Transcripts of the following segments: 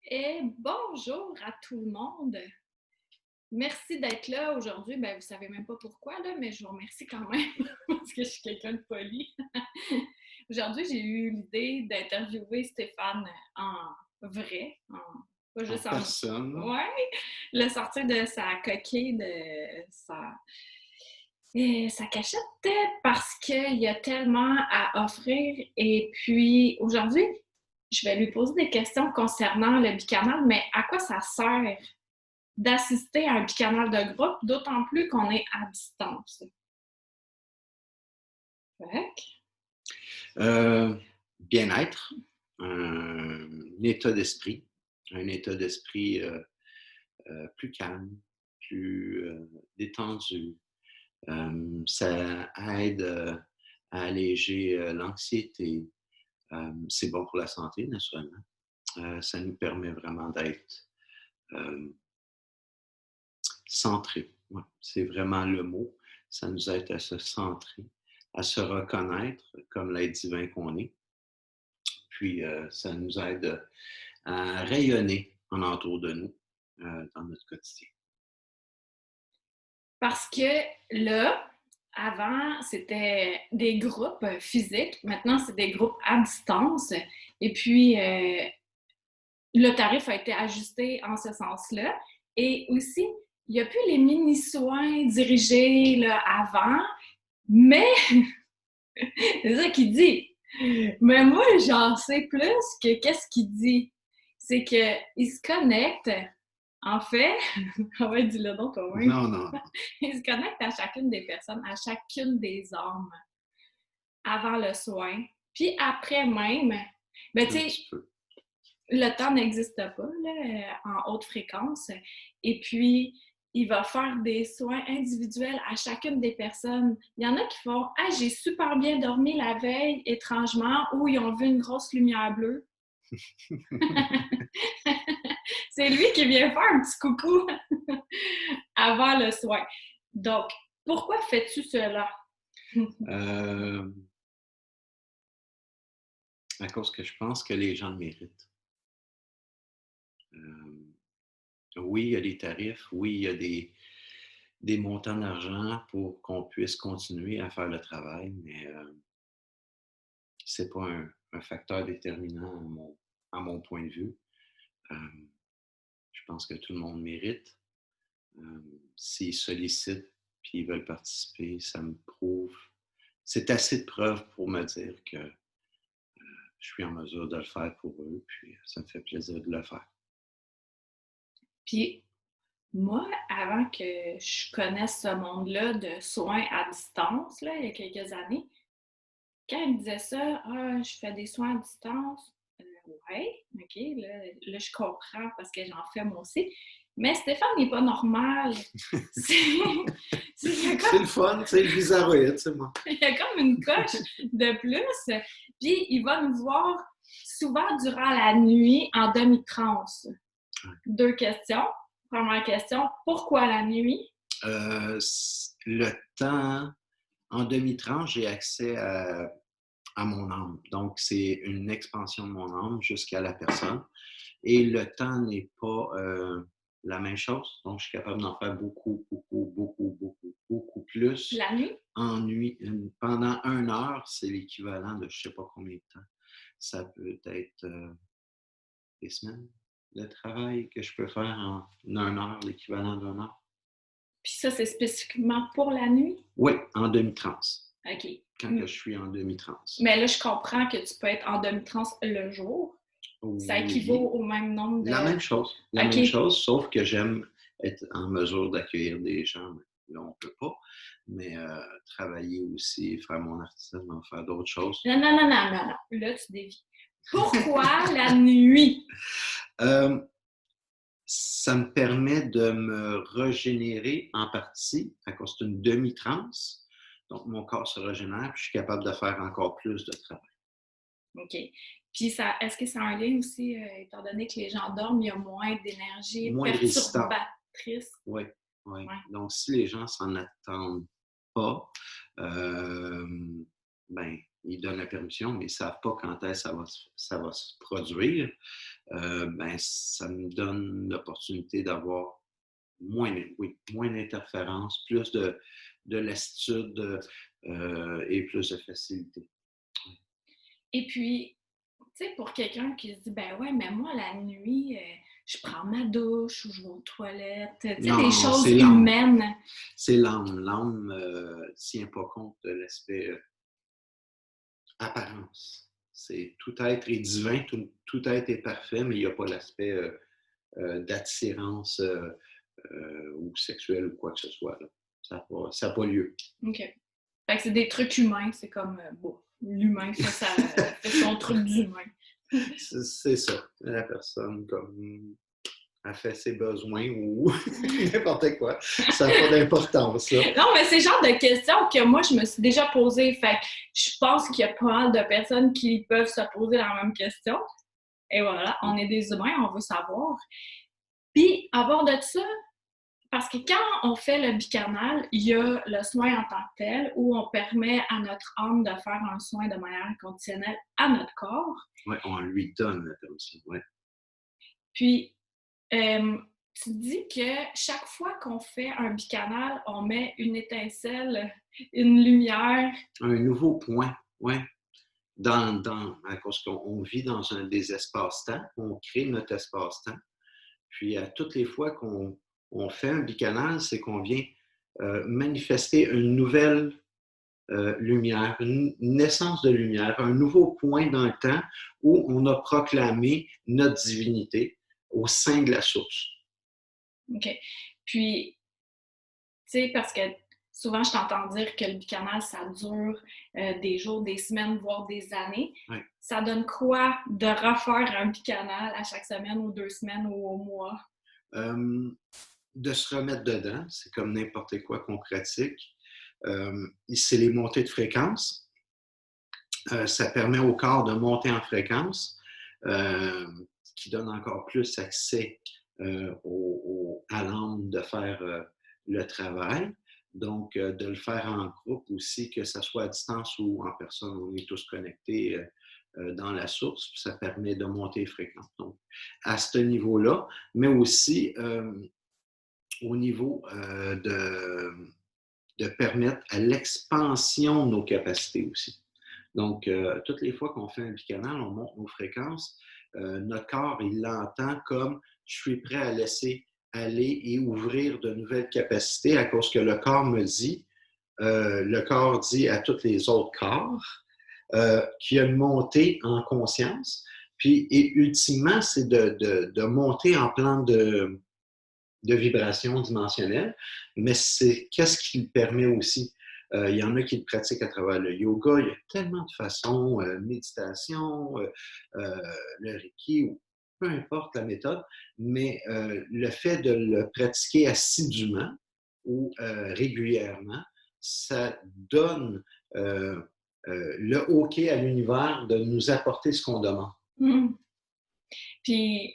Et bonjour à tout le monde. Merci d'être là aujourd'hui. Ben, vous savez même pas pourquoi, là, mais je vous remercie quand même parce que je suis quelqu'un de poli. Aujourd'hui, j'ai eu l'idée d'interviewer Stéphane en vrai, pas En juste en... personne. Ouais, le sortir de sa coquille, de sa cachette, parce qu'il y a tellement à offrir. Et puis, aujourd'hui, je vais lui poser des questions concernant le bicanal, mais à quoi ça sert d'assister à un bicanal de groupe, d'autant plus qu'on est à distance. Correct? Euh, Bien-être, un état d'esprit plus calme, plus détendu. Ça aide à alléger l'anxiété. C'est bon pour la santé, naturellement. Ça nous permet vraiment d'être euh, centrés. Ouais, c'est vraiment le mot. Ça nous aide à se centrer, à se reconnaître comme l'être divin qu'on est. Puis, ça nous aide à rayonner en entour de nous dans notre quotidien. Parce que là, avant, c'était des groupes physiques. Maintenant, c'est des groupes à distance. Et puis, le tarif a été ajusté en ce sens-là. Et aussi, il n'y a plus les mini-soins dirigés là, avant, mais c'est ça qu'il dit. Mais moi, j'en sais plus que qu'est-ce qu'il dit. C'est qu'il se connecte, en fait, on va dire le nom quand même, Non, non, il se connecte à chacune des personnes, à chacune des âmes, avant le soin. Puis après même, ben tu un sais, petit peu. le temps n'existe pas là, en haute fréquence. Et puis, il va faire des soins individuels à chacune des personnes. Il y en a qui font Ah, j'ai super bien dormi la veille, étrangement, ou ils ont vu une grosse lumière bleue. C'est lui qui vient faire un petit coucou avant le soin. Donc, pourquoi fais-tu cela? Euh, à cause que je pense que les gens le méritent. Euh, oui, il y a des tarifs, oui, il y a des montants d'argent pour qu'on puisse continuer à faire le travail, mais ce n'est pas un facteur déterminant à mon point de vue. Euh, je pense que tout le monde mérite. S'ils sollicitent et ils veulent participer, ça me prouve. C'est assez de preuves pour me dire que je suis en mesure de le faire pour eux, puis ça me fait plaisir de le faire. Puis, moi, avant que je connaisse ce monde-là de soins à distance, là, il y a quelques années, quand il me disait ça, ah, je fais des soins à distance, ouais, ok, là, je comprends parce que j'en fais moi aussi. Mais Stéphane n'est pas normal. C'est, il y a C'est comme, le fun, c'est le bizarroïde, c'est moi. il y a comme une coche de plus. Puis il va nous voir souvent durant la nuit en demi-transe. Deux questions. Première question, pourquoi la nuit? Le temps, en demi-tranche, j'ai accès à mon âme. Donc, c'est une expansion de mon âme jusqu'à la personne. Et le temps n'est pas la même chose. Donc, je suis capable d'en faire beaucoup, beaucoup, beaucoup, beaucoup, beaucoup plus. La nuit? En nuit, pendant 1 heure, c'est l'équivalent de je ne sais pas combien de temps. Ça peut être des semaines de travail que je peux faire en 1 heure, l'équivalent d'1 heure. Puis ça, c'est spécifiquement pour la nuit? Oui, en demi-transe. OK. Quand que je suis en demi-transe. Mais là, je comprends que tu peux être en demi-transe le jour. Ça équivaut Oui, au même nombre la de... même chose. La OK. même chose, sauf que j'aime être en mesure d'accueillir des gens. Là, on ne peut pas. Mais travailler aussi, faire mon artisanat, faire d'autres choses. Non, non, non, non, non, non. Là, tu dévis. Pourquoi la nuit? Euh, Ça me permet de me régénérer en partie à cause d'une demi-transe. Donc, mon corps se régénère, puis je suis capable de faire encore plus de travail. OK. Puis ça, est-ce que ça a un lien aussi, étant donné que les gens dorment, il y a moins d'énergie Moins de résistance. perturbatrice? Oui, oui. Ouais. Donc, si les gens s'en attendent pas, ben, ils donnent la permission, mais ils ne savent pas quand est-ce que ça va se produire, ben, ça me donne l'opportunité d'avoir moins d'interférences, plus de lassitude et plus de facilité. Et puis, tu sais, pour quelqu'un qui se dit, ben ouais, mais moi, la nuit, je prends ma douche ou je vais aux toilettes, tu sais, des Non, choses c'est l'âme. humaines. C'est l'âme. L'âme ne tient pas compte de l'aspect apparence. C'est tout être est divin, tout être est parfait, mais il n'y a pas l'aspect d'attirance ou sexuelle ou quoi que ce soit. Là. Ça n'a pas lieu. OK. Fait que c'est des trucs humains, c'est comme, bon, l'humain fait son truc d'humain. C'est ça. La personne comme a fait ses besoins ou n'importe quoi. Ça n'a pas d'importance. Là. Non, mais c'est le genre de questions que moi, je me suis déjà posées. Fait que je pense qu'il y a pas mal de personnes qui peuvent se poser la même question. Et voilà, on est des humains, on veut savoir. Puis, à bord de ça, parce que quand on fait le bicanal, il y a le soin en tant que tel, où on permet à notre âme de faire un soin de manière inconditionnelle à notre corps. Oui, on lui donne la permission. Ouais. Puis, tu dis que chaque fois qu'on fait un bicanal, on met une étincelle, une lumière. Un nouveau point, oui. À cause qu'on vit dans des espaces-temps, on crée notre espace-temps. Puis, à toutes les fois qu'on fait un bicanal, c'est qu'on vient manifester une nouvelle lumière, une naissance de lumière, un nouveau point dans le temps où on a proclamé notre divinité au sein de la source. OK. Puis, tu sais, parce que souvent, je t'entends dire que le bicanal, ça dure des jours, des semaines, voire des années. Ouais. Ça donne quoi de refaire un bicanal à chaque semaine ou 2 semaines ou au mois? De se remettre dedans, c'est comme n'importe quoi qu'on pratique. C'est les montées de fréquence. Ça permet au corps de monter en fréquence, qui donne encore plus accès à l'âme de faire le travail. Donc, de le faire en groupe aussi, que ce soit à distance ou en personne, on est tous connectés dans la source, ça permet de monter les fréquences. Donc, à ce niveau-là, mais aussi au niveau de permettre à l'expansion de nos capacités aussi. Donc, toutes les fois qu'on fait un bicanal, on monte nos fréquences. Notre corps, il l'entend comme je suis prêt à laisser aller et ouvrir de nouvelles capacités à cause que le corps me dit, le corps dit à tous les autres corps qu'il y a une montée en conscience. Puis, et ultimement, c'est de monter en plan de vibration dimensionnelle, mais c'est qu'est-ce qui le permet aussi. Il y en a qui le pratiquent à travers le yoga. Il y a tellement de façons, méditation, le reiki, ou peu importe la méthode, mais le fait de le pratiquer assidûment ou régulièrement, ça donne le OK à l'univers de nous apporter ce qu'on demande. Mmh. Puis,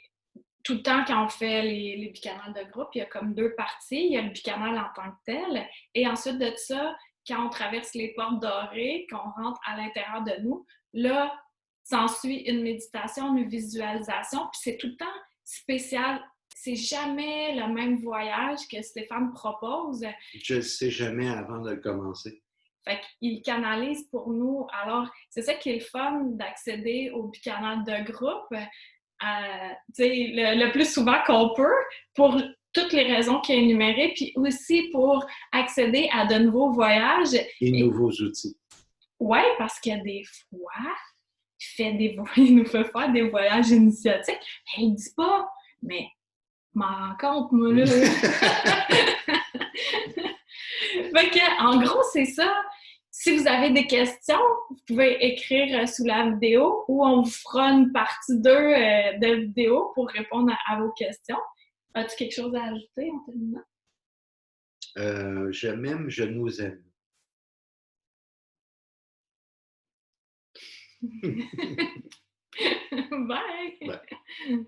tout le temps, quand on fait les bicanals de groupe, il y a comme 2 parties. Il y a le bicanal en tant que tel, et ensuite de ça, quand on traverse les portes dorées, qu'on rentre à l'intérieur de nous, là, s'ensuit une méditation, une visualisation, puis c'est tout le temps spécial. C'est jamais le même voyage que Stéphane propose. Je ne le sais jamais avant de le commencer. Fait qu'il canalise pour nous. Alors, c'est ça qui est le fun d'accéder au bicanal de groupe, le plus souvent qu'on peut, pour toutes les raisons qu'il a énumérées, puis aussi pour accéder à de nouveaux voyages. Et nouveaux outils. Oui, parce qu'il y a des fois, il nous fait faire des voyages initiatiques. Mais il ne dit pas, mais m'en rends compte, moi, là. Fait que, en gros, c'est ça. Si vous avez des questions, vous pouvez écrire sous la vidéo, ou on vous fera une partie 2 de vidéo pour répondre à vos questions. As-tu quelque chose à ajouter en terminant? Je m'aime, je nous aime. Bye! Bye.